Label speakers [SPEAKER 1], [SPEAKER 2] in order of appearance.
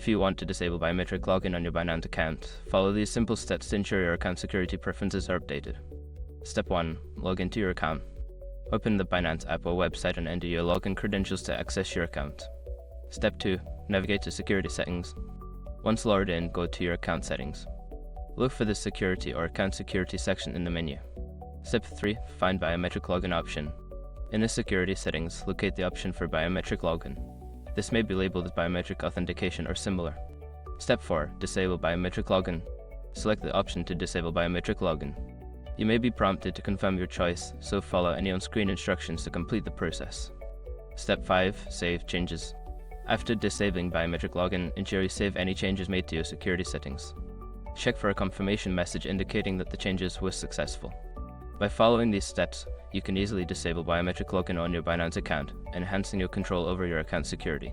[SPEAKER 1] If you want to disable biometric login on your Binance account, follow these simple steps to ensure your account security preferences are updated. Step 1. Log into your account. Open the Binance app or website and enter your login credentials to access your account. Step 2. Navigate to Security Settings. Once logged in, go to your account settings. Look for the Security or Account Security section in the menu. Step 3. Find Biometric Login option. In the Security settings, locate the option for Biometric Login. This may be labeled as Biometric Authentication or similar. Step 4. Disable Biometric Login. Select the option to disable Biometric Login. You may be prompted to confirm your choice, so follow any on-screen instructions to complete the process. Step 5. Save changes. After disabling Biometric Login, ensure you save any changes made to your security settings. Check for a confirmation message indicating that the changes were successful. By following these steps, you can easily disable Biometric Login on your Binance account, enhancing your control over your account security.